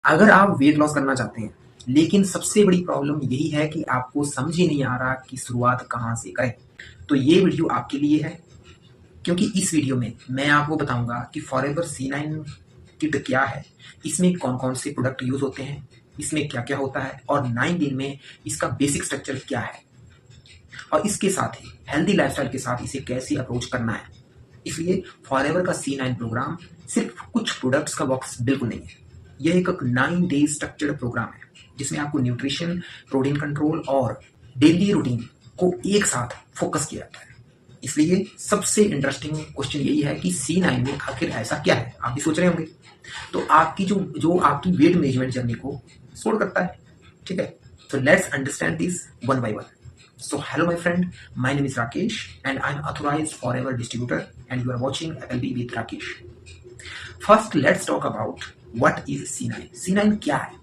अगर आप weight loss करना चाहते हैं, लेकिन सबसे बड़ी प्रॉब्लम यही है कि आपको समझ ही नहीं आ रहा कि शुरुआत कहाँ से करें, तो ये वीडियो आपके लिए है। क्योंकि इस वीडियो में मैं आपको बताऊंगा कि फॉरएवर C9 किट क्या है, इसमें कौन-कौन से प्रोडक्ट यूज़ होते हैं, इसमें क्या-क्या होता है और 9 दिन में इसका बेसिक स्ट्रक्चर क्या है और इसके साथ ही हेल्दी लाइफ़स्टाइल के साथ इसे कैसे अप्रोच करना है। इसलिए फॉरएवर का C9 प्रोग्राम सिर्फ कुछ प्रोडक्ट्स का बॉक्स बिल्कुल नहीं है। यह एक 9 डे स्ट्रक्चर्ड प्रोग्राम है जिसमें आपको न्यूट्रिशन, प्रोटीन कंट्रोल और डेली रूटीन को एक साथ फोकस किया जाता है। इसलिए सबसे इंटरेस्टिंग क्वेश्चन यही है कि C9 में आखिर ऐसा क्या है, आप भी सोच रहे होंगे। तो आपकी जो जो आपकी वेट मैनेजमेंट जर्नी को सपोर्ट करता है। ठीक है, so let's understand this one by one. So hello my friend, my name is Rakesh and I'm authorized forever distributor and you are watching FLB with Rakesh. First let's talk about what is C9. C9 क्या है?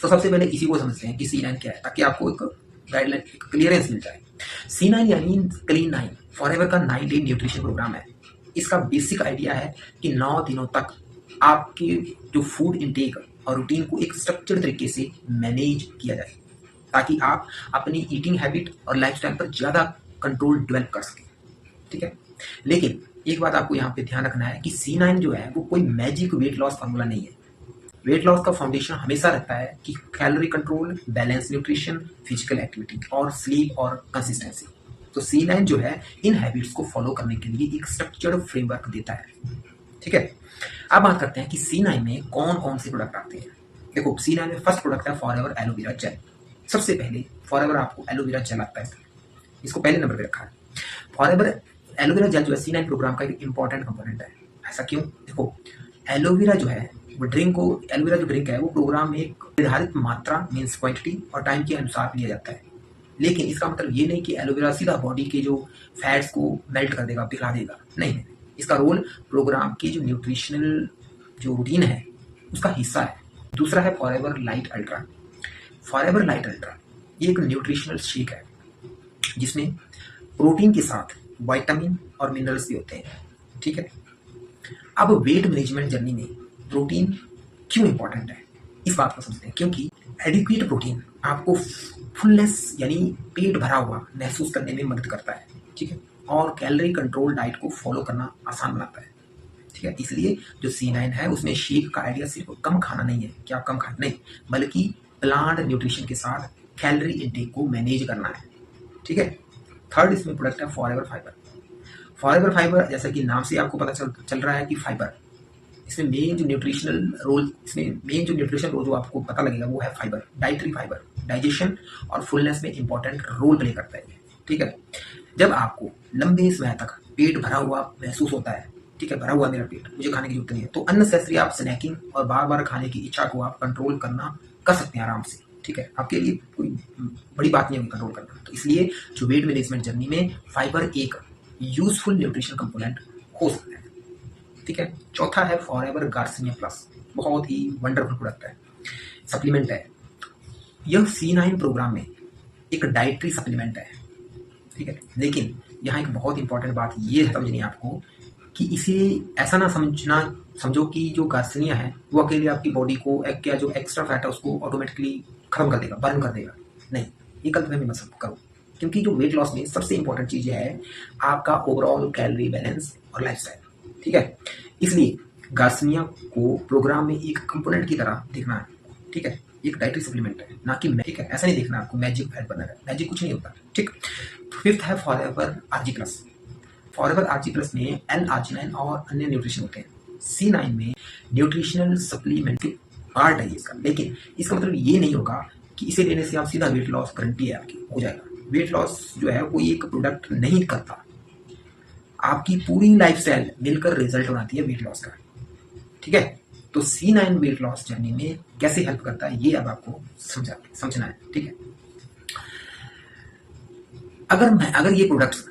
तो सबसे पहले इसी को समझते हैं कि C9 क्या है, ताकि आपको एक गाइडलाइन, एक क्लियरेंस मिल जाए। C9 यानी क्लीन 9 फॉरएवर का 9 डे न्यूट्रिशन प्रोग्राम है। इसका बेसिक आइडिया है कि 9 दिनों तक आपके जो फूड इंटेक और रूटीन को एक स्ट्रक्चर्ड तरीके से मैनेज किया जाए, ताकि आप अपनी ईटिंग हैबिट और लाइफस्टाइल पर ज़्यादा कंट्रोल डेवलप कर सकें। ठीक है, लेकिन एक बात आपको यहाँ पे ध्यान रखना है कि C9 जो है वो कोई मैजिक वेट लॉस फार्मूला नहीं है। वेट लॉस का फाउंडेशन हमेशा रहता है कि calorie control, balance nutrition, physical activity और स्लीप और कंसिस्टेंसी। तो C9 जो है इन हैबिट्स को फॉलो करने के लिए एक स्ट्रक्चर्ड फ्रेमवर्क देता है। ठीक है, अब बात करते हैं कि C9 में कौन कौन से प्रोडक्ट आते हैं। देखो, C9 में फर्स्ट प्रोडक्ट है फॉरएवर एलोवेरा जेल। सबसे पहले फॉरएवर आपको एलोवेरा जेल आता है, इसको पहले नंबर पे रखा है। फॉरएवर एलोवेरा जेल जो है C9 प्रोग्राम का एक इंपॉर्टेंट कंपोनेंट है। ऐसा क्यों? देखो, एलोवेरा जो है वो एलोवेरा जो ड्रिंक है वो प्रोग्राम में एक निर्धारित मात्रा मीन्स क्वांटिटी और टाइम के अनुसार लिया जाता है। लेकिन इसका मतलब ये नहीं कि एलोवेरा सीधा बॉडी के जो फैट्स को मेल्ट कर देगा, पिघला देगा। नहीं, इसका रोल प्रोग्राम की जो न्यूट्रिशनल जो रूटीन है उसका हिस्सा है। दूसरा है forever light ultra. Forever light ultra ये एक न्यूट्रिशनल शेक है जिसमें प्रोटीन के साथ विटामिन और मिनरल्स भी होते हैं। ठीक है, अब वेट मैनेजमेंट जर्नी में प्रोटीन क्यों इंपॉर्टेंट है, इस बात को समझते हैं। क्योंकि एडिक्वेट प्रोटीन आपको फुलनेस यानी पेट भरा हुआ महसूस करने में मदद करता है। ठीक है, और कैलोरी कंट्रोल डाइट को फॉलो करना आसान बनाता है। ठीक है, इसलिए जो C9 है उसमें शेक का आइडिया सिर्फ कम खाना नहीं है कि आप कम खाना नहीं, बल्कि प्लांट न्यूट्रिशन के साथ कैलोरी इंटेक को मैनेज करना है। ठीक है, थर्ड इसमें प्रोडक्ट है फॉरएवर फाइबर। फॉरएवर फाइबर जैसा कि नाम से आपको पता चल रहा है कि फाइबर, इसमें मेन जो न्यूट्रिशन रोल जो आपको पता लगेगा वो है फाइबर। डाइटरी फाइबर डाइजेशन और फुलनेस में इंपॉर्टेंट रोल प्ले करता है। ठीक है, जब आपको लंबे समय तक पेट भरा हुआ महसूस होता है, ठीक है, भरा हुआ मेरा पेट, मुझे खाने की जरूरत नहीं है, तो अननेसेसरी आप स्नैकिंग और बार बार खाने की इच्छा को आप कंट्रोल कर सकते हैं आराम से। ठीक है, आपके लिए कोई बड़ी बात नहीं होगी कंट्रोल करना। तो इसलिए जो वेट मैनेजमेंट जर्नी में फाइबर एक यूजफुल न्यूट्रिशन कंपोनेंट हो सकता है। ठीक है, चौथा है फॉरएवर गार्सिनिया प्लस। बहुत ही वंडरफुल प्रोडक्ट है, सप्लीमेंट है। यह C9 प्रोग्राम में एक डाइटरी सप्लीमेंट है। ठीक है, लेकिन यहाँ एक बहुत इंपॉर्टेंट बात ये समझनी है आपको कि इसे ऐसा ना समझो कि जो गार्सिनिया है वो अकेले आपकी बॉडी को क्या जो एक्स्ट्रा फैट है उसको ऑटोमेटिकली खत्म कर देगा, बर्न कर देगा। नहीं, ये गलतफहमी मत करो। क्योंकि जो वेट लॉस में सबसे इंपॉर्टेंट चीज़ है आपका ओवरऑल कैलोरी बैलेंस और लाइफस्टाइल। ठीक है, इसलिए गार्सिनिया को प्रोग्राम में एक कंपोनेंट की तरह देखना है। ठीक है, एक डाइटरी सप्लीमेंट है, ना कि ठीक है, ऐसा नहीं देखना आपको मैजिक फैट बर्नर है। मैजिक कुछ नहीं होता। ठीक, फिफ्थ है forever RG plus. Forever RG plus में एल आर्जिनाइन और अन्य न्यूट्रिशन होते हैं। C9 में न्यूट्रिशनल सप्लीमेंट की पार्ट है इसका, लेकिन इसका मतलब ये नहीं होगा कि इसे लेने से आप सीधा वेट लॉस गारंटी है आपकी हो जाएगा। वेट लॉस जो है कोई एक प्रोडक्ट नहीं करता, आपकी पूरी लाइफस्टाइल मिलकर रिजल्ट बनाती है वेट लॉस का। ठीक है, तो C9 वेट लॉस जर्नी में कैसे हेल्प करता है ये अब आपको समझना है। ठीक है, अगर ये प्रोडक्ट्स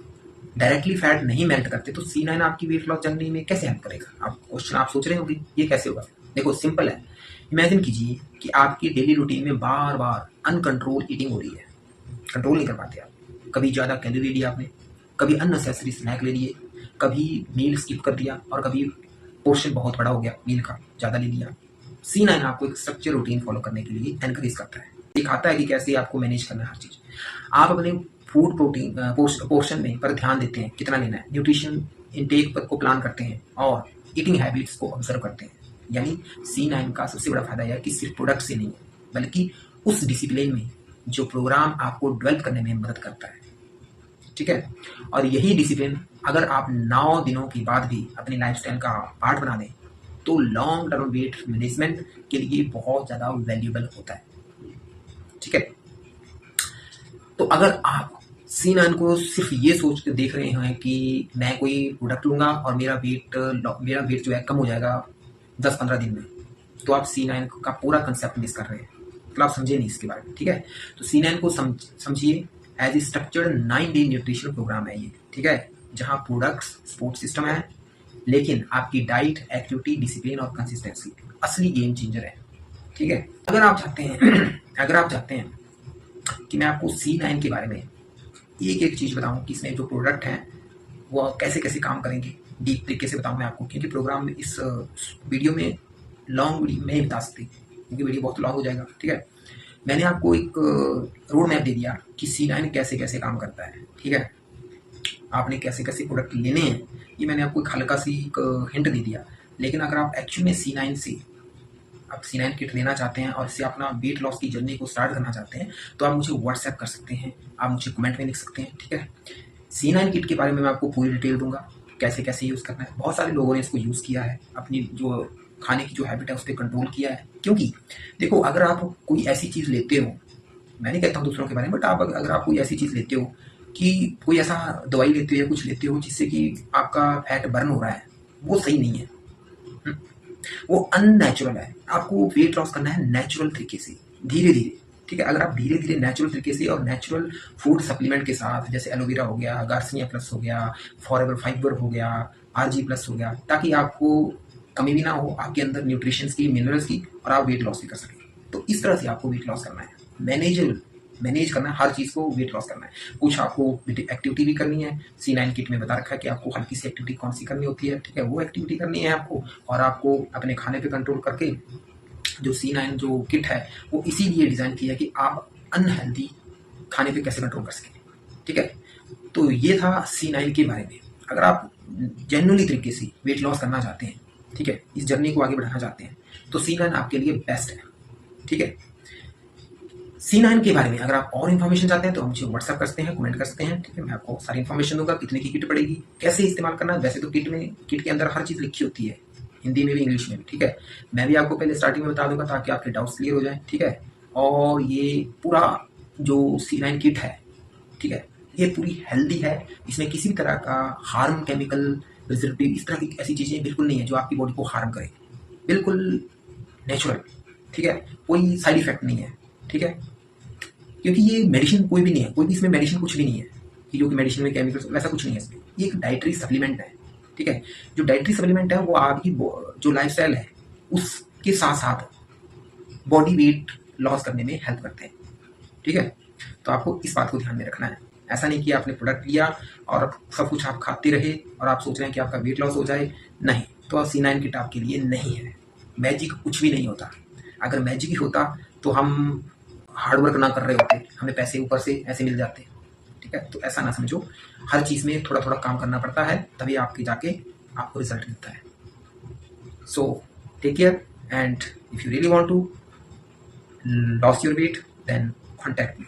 डायरेक्टली फैट नहीं मेल्ट करते तो C9 आपकी वेट लॉस जर्नी में कैसे हेल्प करेगा। आप सोच रहे होंगे ये कैसे होगा। देखो, सिंपल है। इमेजिन कीजिए कि आपकी डेली रूटीन में बार बार अनकंट्रोल ईटिंग हो रही है, कंट्रोल नहीं कर पाते आप। कभी ज़्यादा कैलोरी लिया आपने, कभी अननेसेसरी स्नैक ले लिए, कभी मील स्किप कर दिया और कभी पोर्शन बहुत बड़ा हो गया, मील का ज़्यादा ले लिया। C9 आपको एक स्ट्रक्चर रूटीन फॉलो करने के लिए एनकरेज करता है, दिखाता है कि कैसे आपको मैनेज करना है हर चीज़। आप अपने फूड प्रोटीन पोर्शन में पर ध्यान देते हैं, कितना लेना है, न्यूट्रिशन इनटेक पर को प्लान करते हैं और ईटिंग हैबिट्स को ऑब्जर्व करते हैं। यानी C9 का सबसे बड़ा फायदा यह है कि सिर्फ प्रोडक्ट से नहीं है, बल्कि उस डिसिप्लिन में जो प्रोग्राम आपको डेवलप करने में मदद करता है। ठीक है, और यही डिसिप्लिन अगर आप 9 दिनों के बाद भी अपनी लाइफस्टाइल का पार्ट बना दें तो लॉन्ग टर्म वेट मैनेजमेंट के लिए बहुत ज़्यादा वैल्यूएबल होता है। ठीक है, तो अगर आप C9 को सिर्फ ये सोच के देख रहे हैं कि मैं कोई प्रोडक्ट लूंगा और मेरा वेट जो है कम हो जाएगा 10-15 दिन में, तो आप C9 का पूरा कंसेप्ट मिस कर रहे हैं, मतलब आप समझे नहीं इसके बारे में। ठीक है, तो C9 को समझिए as a structured 9-day nutrition programme है ये। ठीक है, जहाँ प्रोडक्ट्स सपोर्ट सिस्टम है, लेकिन आपकी डाइट, एक्टिविटी, डिसिप्लिन और कंसिस्टेंसी असली गेम चेंजर है। ठीक है, अगर आप चाहते हैं कि मैं आपको C9 के बारे में एक एक चीज़ बताऊं कि इसमें जो प्रोडक्ट हैं वो कैसे कैसे काम करेंगे, डीप तरीके से बताऊं मैं आपको, क्योंकि प्रोग्राम इस वीडियो में लॉन्ग वीडियो नहीं बता सकती, क्योंकि वीडियो बहुत लॉन्ग हो जाएगा। ठीक है, मैंने आपको एक रोड मैप दे दिया कि C9 कैसे कैसे काम करता है। ठीक है, आपने कैसे कैसे प्रोडक्ट लेने हैं ये मैंने आपको एक हल्का सी एक हिंट दे दिया, लेकिन अगर आप एक्चुअल में C9 किट लेना चाहते हैं और इससे अपना वेट लॉस की जर्नी को स्टार्ट करना चाहते हैं तो आप मुझे व्हाट्सएप कर सकते हैं, आप मुझे कमेंट में लिख सकते हैं। ठीक है, C9 किट के बारे में मैं आपको पूरी डिटेल दूंगा, कैसे कैसे यूज़ करना है। बहुत सारे लोगों ने इसको यूज़ किया है, अपनी जो खाने की जो हैबिट है उस पर कंट्रोल किया है। क्योंकि देखो, अगर आप कोई ऐसी चीज़ लेते हो, मैं नहीं कहता हूँ दूसरों के बारे में, बट अगर आप कोई ऐसी चीज़ लेते हो कि कोई ऐसा दवाई लेते हो या कुछ लेते हो जिससे कि आपका फैट बर्न हो रहा है, वो सही नहीं है, वो अननेचुरल है। आपको वेट लॉस करना है नेचुरल तरीके से, धीरे धीरे। ठीक है, अगर आप धीरे धीरे नेचुरल तरीके से और नेचुरल फूड सप्लीमेंट के साथ, जैसे एलोवेरा हो गया, गार्सिनिया प्लस हो गया, फॉरएवर फाइबर हो गया, RG प्लस हो गया, ताकि आपको कमी भी ना हो आपके अंदर न्यूट्रिशंस की, मिनरल्स की, और आप वेट लॉस भी कर सकें। तो इस तरह से आपको वेट लॉस करना है, मैनेज करना है, हर चीज़ को वेट लॉस करना है। कुछ आपको एक्टिविटी भी करनी है, C9 किट में बता रखा है कि आपको हल्की सी एक्टिविटी कौन सी करनी होती है। ठीक है, वो एक्टिविटी करनी है आपको, और आपको अपने खाने पे कंट्रोल करके जो C9 जो किट है वो इसीलिए डिज़ाइन की है कि आप अनहेल्दी खाने पे कैसे कंट्रोल कर सकें। ठीक है, तो ये था C9 के बारे में। अगर आप जेन्युइनली तरीके से वेट लॉस करना चाहते हैं, ठीक है, इस जर्नी को आगे बढ़ाना चाहते हैं, तो C9 आपके लिए बेस्ट है। ठीक है, C9 के बारे में अगर आप और इन्फॉर्मेशन चाहते हैं तो मुझे व्हाट्सएप कर सकते हैं, कमेंट कर सकते हैं। ठीक है, मैं आपको सारी इन्फॉर्मेशन दूंगा, कितने की किट पड़ेगी, कैसे इस्तेमाल करना है। वैसे तो किट के अंदर हर चीज़ लिखी होती है, हिंदी में भी, इंग्लिश में भी। ठीक है, मैं भी आपको पहले स्टार्टिंग में बता दूंगा ताकि आपके डाउट्स क्लियर हो जाए। ठीक है, और ये पूरा जो C9 किट है, ठीक है, ये पूरी हेल्दी है, इसमें किसी भी तरह का हार्म, केमिकल, प्रिजर्वेटिव, इस तरह की ऐसी चीज़ें बिल्कुल नहीं है जो आपकी बॉडी को हार्म करे, बिल्कुल नेचुरल। ठीक है, कोई साइड इफेक्ट नहीं है। ठीक है, क्योंकि ये मेडिसिन कोई भी नहीं है, कोई भी इसमें मेडिसिन कुछ भी नहीं है कि जो कि मेडिसिन में केमिकल्स वैसा कुछ नहीं है इसमें। ये एक डाइटरी सप्लीमेंट है। ठीक है, जो डाइटरी सप्लीमेंट है वो आपकी जो लाइफस्टाइल है उसके साथ साथ बॉडी वेट लॉस करने में हेल्प करते हैं। ठीक है, तो आपको इस बात को ध्यान में रखना है। ऐसा नहीं कि आपने प्रोडक्ट लिया और सब कुछ आप खाते रहे और आप सोच रहे हैं कि आपका वेट लॉस हो जाए, नहीं। तो C9 किट आपके लिए नहीं है। मैजिक कुछ भी नहीं होता। अगर मैजिक ही होता तो हम हार्ड वर्क ना कर रहे होते, हमें पैसे ऊपर से ऐसे मिल जाते। ठीक है, तो ऐसा ना समझो, हर चीज़ में थोड़ा थोड़ा काम करना पड़ता है, तभी आपके जाके आपको रिजल्ट मिलता है। So take care, and if you really want to loss your weight, then contact me.